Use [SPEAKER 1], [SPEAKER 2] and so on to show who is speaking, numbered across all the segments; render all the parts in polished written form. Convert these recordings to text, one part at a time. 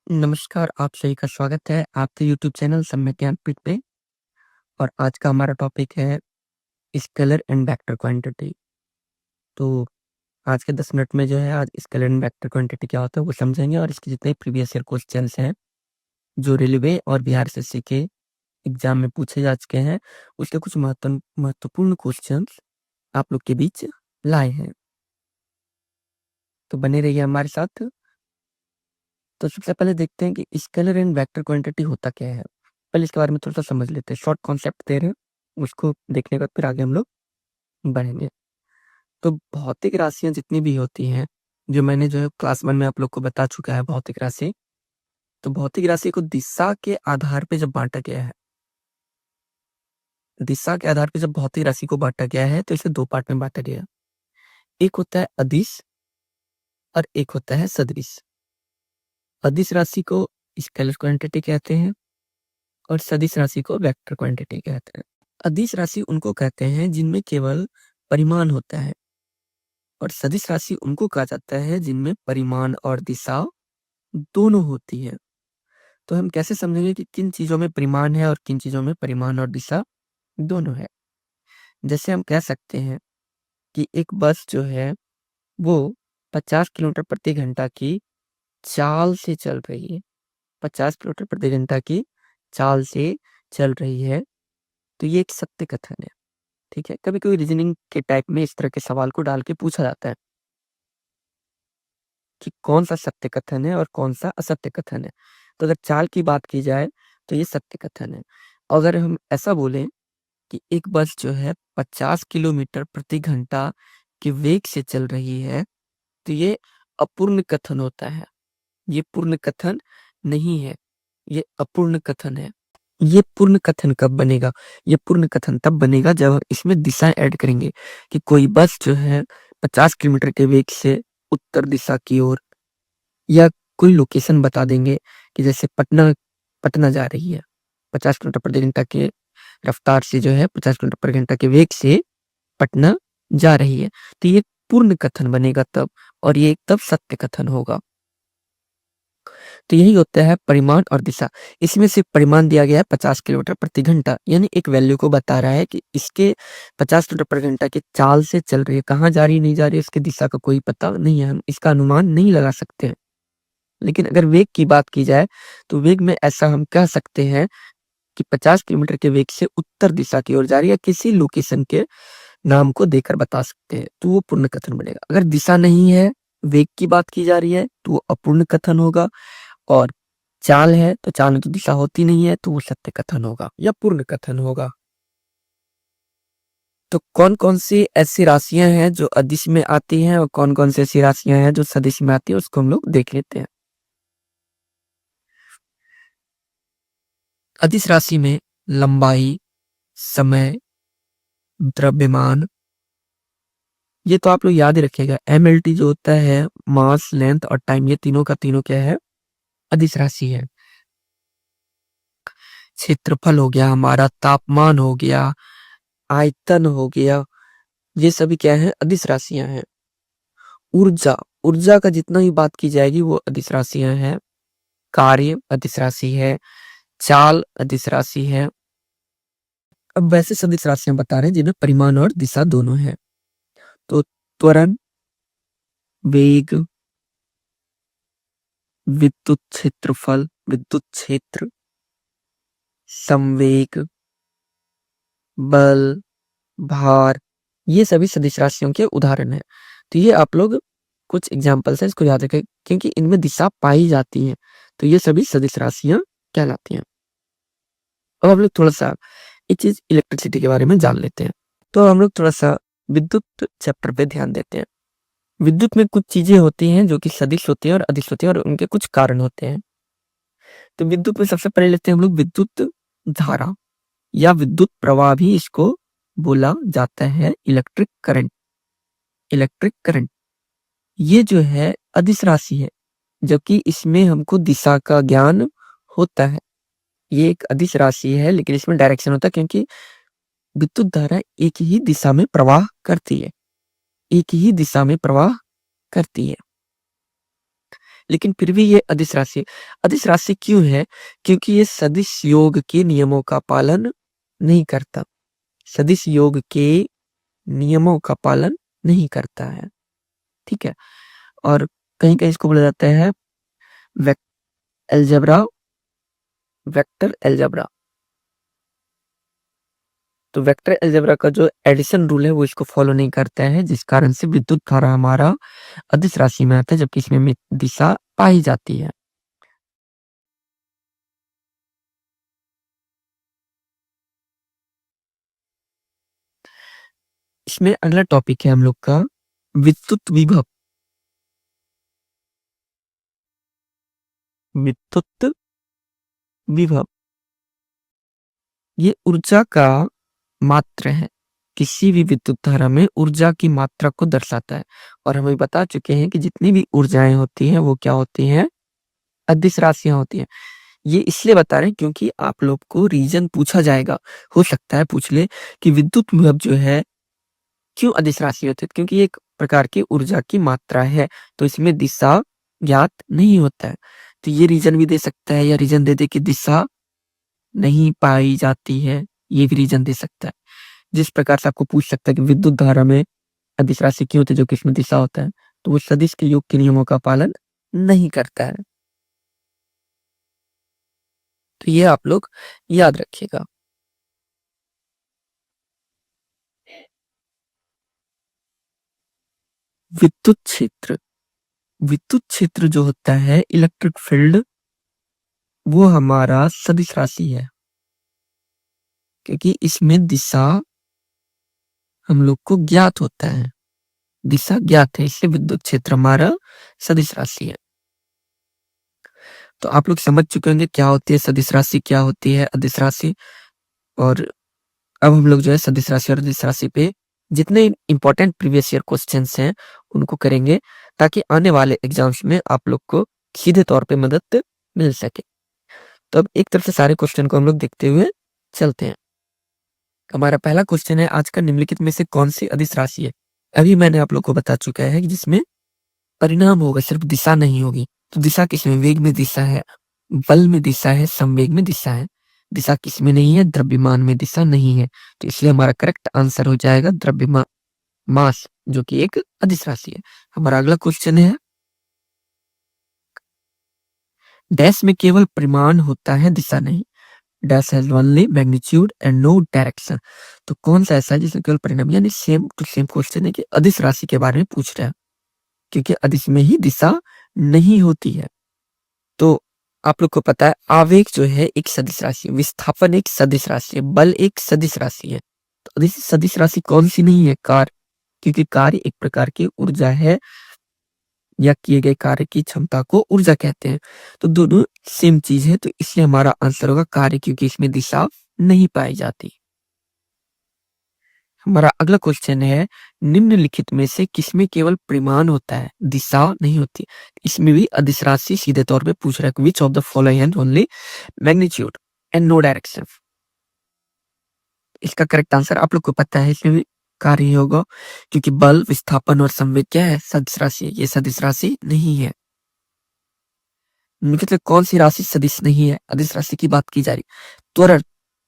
[SPEAKER 1] नमस्कार, आप सभी का स्वागत है आपके यूट्यूब चैनल सम्यक ज्ञानपीठ पे। और आज का हमारा टॉपिक है स्केलर एंड वेक्टर क्वांटिटी। तो आज के 10 मिनट में जो है आज स्केलर एंड वेक्टर क्वांटिटी क्या होता है वो समझेंगे, और इसके जितने प्रीवियस ईयर क्वेश्चंस हैं जो रेलवे और बिहार एसएससी के एग्जाम में पूछे जा चुके हैं, उसके कुछ महत्वपूर्ण क्वेश्चंस आप लोग के बीच लाए हैं। तो बने रहिए हमारे साथ। तो सबसे पहले देखते हैं कि स्केलर एंड वेक्टर क्वांटिटी होता क्या है। पहले इसके बारे में थोड़ा सा समझ लेते हैं, शॉर्ट कॉन्सेप्ट दे रहे हैं, उसको देखने के बाद फिर आगे हम लोग बढ़ेंगे। तो भौतिक राशियां जितनी भी होती हैं, जो मैंने जो है क्लास 1 में आप लोग को बता चुका है भौतिक राशि। तो भौतिक राशि को दिशा के आधार पे जब बांटा गया है, दिशा के आधार पे जब भौतिक राशि को बांटा गया है तो इसे दो पार्ट में बांटा गया है। एक होता है अदिश और एक होता है सदिश। अदिश राशि को स्केलर क्वांटिटी कहते हैं और सदिश राशि को वेक्टर क्वांटिटी कहते हैं। अदिश राशि उनको कहते हैं जिनमें केवल परिमाण होता है, और सदिश राशि उनको कहा जाता है जिनमें परिमाण और दिशा दोनों होती है। तो हम कैसे समझेंगे कि किन चीजों में परिमाण है और किन चीजों में परिमाण और दिशा दोनों है। जैसे हम कह सकते हैं कि एक बस जो है वो 50 किलोमीटर प्रति घंटा की चाल से चल रही है। 50 किलोमीटर प्रति घंटा की चाल से चल रही है। तो ये एक सत्य कथन है। ठीक है, कभी कभी रीजनिंग के टाइप में इस तरह के सवाल को डाल के पूछा जाता है कि कौन सा सत्य कथन है और कौन सा असत्य कथन है। तो अगर चाल की बात की जाए तो ये सत्य कथन है। अगर हम ऐसा बोलें कि एक बस जो है 50 किलोमीटर प्रति घंटा के वेग से चल रही है, तो ये अपूर्ण कथन होता है। ये पूर्ण कथन नहीं है, ये अपूर्ण कथन है। ये पूर्ण कथन कब बनेगा? ये पूर्ण कथन तब बनेगा जब हम इसमें दिशाएं ऐड करेंगे कि कोई बस जो है 50 किलोमीटर के वेग से उत्तर दिशा की ओर, या कोई लोकेशन बता देंगे कि जैसे पटना पटना जा रही है 50 किलोमीटर प्रति घंटा के रफ्तार से, जो है 50 किलोमीटर प्रति घंटा के वेग से पटना जा रही है। तो ये पूर्ण कथन बनेगा तब, और ये तब सत्य कथन होगा। तो यही होता है परिमाण और दिशा। इसमें सिर्फ परिमाण दिया गया है 50 किलोमीटर प्रति घंटा, यानी एक वैल्यू को बता रहा है कि इसके 50 किलोमीटर प्रति घंटा की चाल से चल रही है, कहाँ जा रही नहीं जा रही है इसकी दिशा का कोई पता नहीं है, हम इसका अनुमान नहीं लगा सकते हैं। लेकिन अगर वेग की बात की जाए तो वेग में ऐसा हम कह सकते हैं कि 50 किलोमीटर के वेग से उत्तर दिशा की ओर जा रही है, किसी लोकेशन के नाम को देकर बता सकते हैं, तो वो पूर्ण कथन बनेगा। अगर दिशा नहीं है, वेग की बात की जा रही है, तो वो अपूर्ण कथन होगा। और चाल है तो चाल में तो दिशा होती नहीं है, तो वो सत्य कथन होगा या पूर्ण कथन होगा। तो कौन कौन सी ऐसी राशियां हैं जो अदिश में आती हैं और कौन कौन सी ऐसी राशियां हैं जो सदिश में आती है, उसको हम लोग देख लेते हैं। अदिश राशि में लंबाई, समय, द्रव्यमान, ये तो आप लोग याद ही रखिएगा। MLT जो होता है, मास, लेंथ और टाइम, ये तीनों का तीनों क्या है? अदिश राशि है। क्षेत्रफल हो गया हमारा, तापमान हो गया, आयतन हो गया, ये सभी क्या है? अदिश राशियां हैं। ऊर्जा, ऊर्जा का जितना भी बात की जाएगी वो अदिश राशियां हैं। कार्य अदिश राशि है, चाल अदिश राशि है। अब वैसे सदिश राशियां बता रहे हैं जिनमें परिमाण और दिशा दोनों है। तो त्वरण, वेग, विद्युत क्षेत्रफल, विद्युत क्षेत्र, संवेग, बल, भार, ये सभी सदिश राशियों के उदाहरण हैं। तो ये आप लोग कुछ एग्जाम्पल्स हैं, इसको याद रखें क्योंकि इनमें दिशा पाई जाती है। तो ये सभी सदिश राशियां कहलाती हैं। अब हम लोग थोड़ा सा एक चीज इलेक्ट्रिसिटी के बारे में जान लेते हैं। तो हम लोग थोड़ा सा विद्युत चैप्टर पे ध्यान देते हैं। विद्युत में कुछ चीजें होती हैं जो कि सदिश होती है और अदिश होती है, और उनके कुछ कारण होते हैं। तो विद्युत में सबसे पहले लेते हैं हम लोग विद्युत धारा, या विद्युत प्रवाह भी इसको बोला जाता है। इलेक्ट्रिक करंट, इलेक्ट्रिक करंट ये जो है अदिश राशि है, जबकि इसमें हमको दिशा का ज्ञान होता है। ये एक अदिश राशि है लेकिन इसमें डायरेक्शन होता है, क्योंकि विद्युत धारा एक ही दिशा में प्रवाह करती है, एक ही दिशा में प्रवाह करती है। लेकिन फिर भी ये अदिश राशि है। अदिश राशि क्यों है? क्योंकि ये सदिश योग के नियमों का पालन नहीं करता। सदिश योग के नियमों का पालन नहीं करता है। ठीक है? और कहीं-कहीं इसको बोला जाता है वेक अलजेब्रा, वेक्टर अलजेब्रा। तो वेक्टर अलजेब्रा का जो एडिशन रूल है वो इसको फॉलो नहीं करता है, जिस कारण से विद्युत धारा हमारा अदिश राशि में आता है, जबकि इसमें दिशा पाई जाती है। इसमें अगला टॉपिक है हम लोग का विद्युत विभव। विद्युत विभव ये ऊर्जा का मात्रा है। किसी भी विद्युत धारा में ऊर्जा की मात्रा को दर्शाता है और हम अभी बता चुके हैं कि जितनी भी ऊर्जाएं होती हैं वो क्या होती हैं? अदिश राशियां होती हैं। ये इसलिए बता रहे हैं क्योंकि आप लोग को रीजन पूछा जाएगा। हो सकता है पूछ ले कि विद्युत विभव जो है क्यों अदिश राशि होती है? क्योंकि ये एक प्रकार की ऊर्जा की मात्रा है, तो इसमें दिशा ज्ञात नहीं होता है। तो ये रीजन भी दे सकता है या रीजन दे दे कि दिशा नहीं पाई जाती है, ये भी रीजन दे सकता है। जिस प्रकार से आपको पूछ सकता है कि विद्युत धारा में अदिश राशि क्यों होती है, जो कि इसमें दिशा होता है, तो वो सदिश के योग के नियमों का पालन नहीं करता है। तो ये आप लोग याद रखिएगा। विद्युत क्षेत्र, विद्युत क्षेत्र जो होता है इलेक्ट्रिक फील्ड, वो हमारा सदिश राशि है क्योंकि इसमें दिशा हम लोग को ज्ञात होता है। दिशा ज्ञात है, इसलिए विद्युत क्षेत्र हमारा सदिश राशि है। तो आप लोग समझ चुके होंगे क्या होती है सदिश राशि, क्या होती है अदिश राशि। और अब हम लोग जो है सदिश राशि और अदिश राशि पे जितने इंपॉर्टेंट प्रीवियस ईयर क्वेश्चंस हैं उनको करेंगे, ताकि आने वाले एग्जाम्स में आप लोग को सीधे तौर पे मदद मिल सके। तो अब एक तरफ से सारे क्वेश्चन को हम लोग देखते हुए चलते हैं। हमारा पहला क्वेश्चन है, आज का निम्नलिखित में से कौन सी अदिश राशि है? अभी मैंने आप लोग को बता चुका है कि जिसमें परिणाम होगा, सिर्फ दिशा नहीं होगी। तो दिशा किसमें? वेग में दिशा है, बल में दिशा है, संवेग में दिशा है। दिशा किसमें नहीं है? द्रव्यमान में दिशा नहीं है। तो इसलिए हमारा करेक्ट आंसर हो जाएगा द्रव्यमान, मास, जो कि एक अदिश राशि है। हमारा अगला क्वेश्चन है, डैश में केवल परिमाण होता है, दिशा नहीं। Dash has only magnitude and no direction. तो कौन सा ऐसा है जिसमें केवल परिणाम, यानी सेम टू सेम क्वेश्चन है कि अदिश राशि के बारे में पूछ रहा है, क्योंकि अदिश में ही दिशा नहीं होती है। तो आप लोग को पता है आवेग जो है एक सदिश राशि है, विस्थापन एक सदिश राशि है, बल एक सदिश राशि है। तो अदिश सदिश राशि कौन सी नहीं है? कार्य, क्योंकि कार्य एक प्रकार की ऊर्जा है या किए गए कार्य की क्षमता को ऊर्जा कहते हैं। तो दोनों सेम चीज है, तो इसलिए हमारा आंसर होगा कार्य, क्योंकि इसमें दिशा नहीं पाई जाती। हमारा अगला क्वेश्चन है, निम्नलिखित में से किसमें केवल परिमाण होता है, दिशा नहीं होती? इसमें भी अदिश राशि सीधे तौर पे पूछ रहा है, which of the following has only magnitude and no direction. इसका करेक्ट आंसर आप लोग को पता है, इसमें भी कार्य ही होगा, क्योंकि बल, विस्थापन और संवेग क्या है? सदिश राशि है। ये सदिश राशि नहीं है। निम्नलिखित में कौन सी राशि सदिश नहीं है? अदिश राशि की बात की जा रही। त्वरण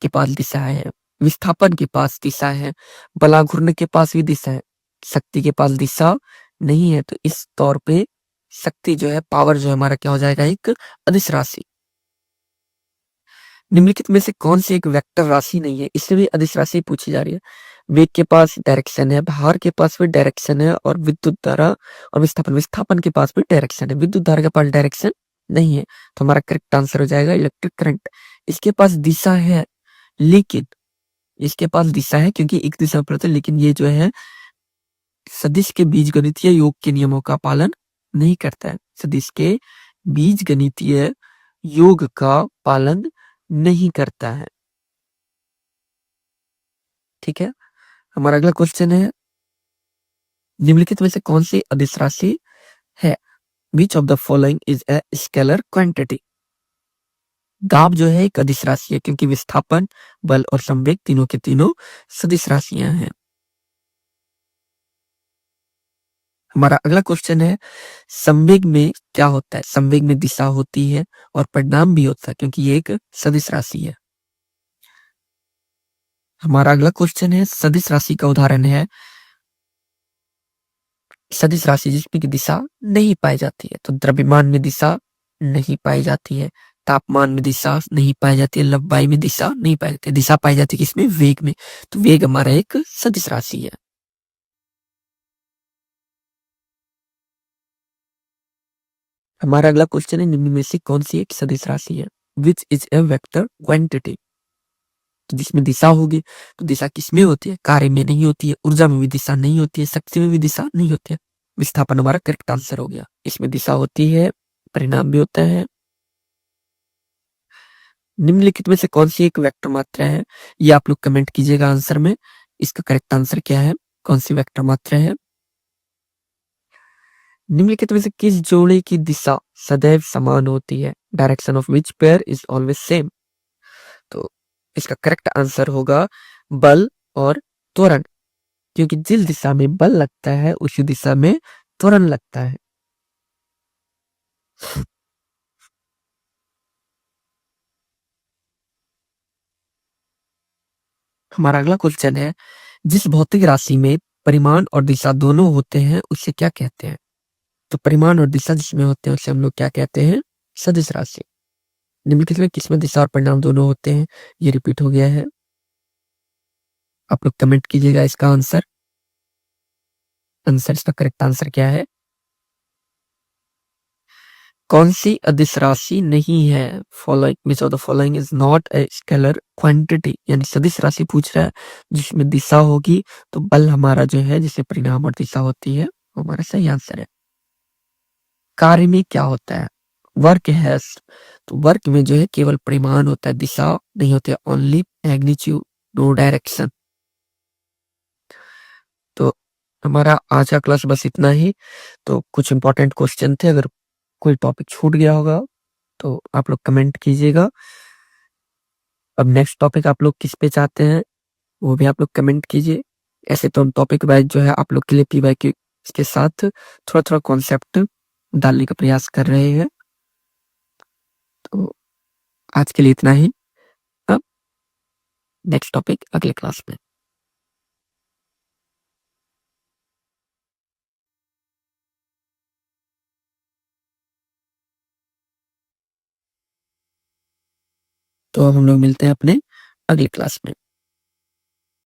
[SPEAKER 1] के पास दिशा है, विस्थापन के पास दिशा है, बला घूर्णन के पास भी दिशा है, शक्ति के पास दिशा नहीं है। तो इस तौर पे शक्ति जो है, पावर जो है हमारा क्या हो जाएगा? एक अदिश राशि। निम्नलिखित में से कौन सी एक वेक्टर राशि नहीं है? इससे भी अदिश राशि पूछी जा रही है। वेग के पास डायरेक्शन है, भार के पास भी डायरेक्शन है, और विद्युत धारा और विस्थापन, विस्थापन के पास भी डायरेक्शन है, विद्युत धारा के पास डायरेक्शन नहीं है। तो हमारा करेक्ट आंसर हो जाएगा इलेक्ट्रिक करंट। इसके पास दिशा है, लेकिन इसके पास दिशा है क्योंकि एक दिशा पर होता है, लेकिन ये जो है सदिश के बीजगणितीय योग के नियमों का पालन नहीं करता है। सदिश के बीजगणितीय योग का पालन नहीं करता है। ठीक है, हमारा अगला क्वेश्चन है, निम्नलिखित में से कौन सी अदिश राशि है? Which of the following is a scalar quantity? दाब जो है एक अदिश राशि है, क्योंकि विस्थापन, बल और संवेग तीनों के तीनों सदिश राशियां हैं। हमारा अगला क्वेश्चन है, संवेग में क्या होता है? संवेग में दिशा होती है और परिणाम भी होता है, क्योंकि ये एक सदिश राशि है। हमारा अगला क्वेश्चन है, सदिश राशि का उदाहरण है सदिश राशि जिसमें की दिशा नहीं पाई जाती है। तो द्रव्यमान में दिशा नहीं पाई जाती है, तापमान में दिशा नहीं पाई जाती है, लंबाई में दिशा नहीं पाई जाती है। दिशा पाई जाती है किसमें? वेग में। तो वेग हमारा एक सदिश राशि है। हमारा अगला क्वेश्चन है, निम्न में से कौन सी एक सदिश राशि है? Which is a vector quantity? तो जिसमें दिशा होगी, तो दिशा किसमें होती है? कार्य में नहीं होती है, ऊर्जा में भी दिशा नहीं होती है, शक्ति में भी दिशा नहीं होती है। विस्थापन हमारा करेक्ट आंसर हो गया। इसमें दिशा होती है, परिणाम भी होता है। निम्नलिखित में से कौन सी एक वेक्टर मात्रा है? ये आप लोग कमेंट कीजिएगा आंसर में। इसका करेक्ट आंसर क्या है? कौन सी वेक्टर मात्रा है? निम्नलिखित में से किस जोड़े की दिशा सदैव समान होती है? Direction of which pair is always same? तो इसका करेक्ट आंसर होगा बल और त्वरण, क्योंकि जिस दिशा में बल लगता है उसी दिशा में त्वरण लगता है। हमारा अगला क्वेश्चन है, जिस भौतिक राशि में परिमाण और दिशा दोनों होते हैं उसे क्या कहते हैं? तो परिमाण और दिशा जिसमें होते हैं उसे हम लोग क्या कहते हैं? सदिश राशि। निम्नलिखित में किसमें दिशा और परिणाम दोनों होते हैं? ये रिपीट हो गया है। आप लोग कमेंट कीजिएगा इसका आंसर। इसका करेक्ट आंसर क्या है? कौन सी अदिश राशि नहीं है? Following which of the following is not a scalar quantity? यानी सदिश राशि पूछ रहा है जिसमें दिशा होगी, तो बल हमारा जो है जिससे परिणाम और दिशा होती है वो हमारा सही आंसर है। कार्य में क्या होता है? Work has. तो वर्क में जो है केवल परिमाण होता है, दिशा नहीं होती है, ओनली मैग्नीट्यूड, नो डायरेक्शन। तो हमारा आज का क्लास बस इतना ही। तो कुछ इंपॉर्टेंट क्वेश्चन थे, अगर कोई टॉपिक छूट गया होगा तो आप लोग कमेंट कीजिएगा। अब नेक्स्ट टॉपिक आप लोग किस पे चाहते हैं वो भी आप लोग कमेंट कीजिए। ऐसे तो हम टॉपिक वाइज जो है आप लोग के लिए पीवाई के साथ थोड़ा थोड़ा कॉन्सेप्ट डालने का प्रयास कर रहे हैं। तो आज के लिए इतना ही। अब नेक्स्ट टॉपिक अगले क्लास में। तो अब हम लोग मिलते हैं अपने अगली क्लास में।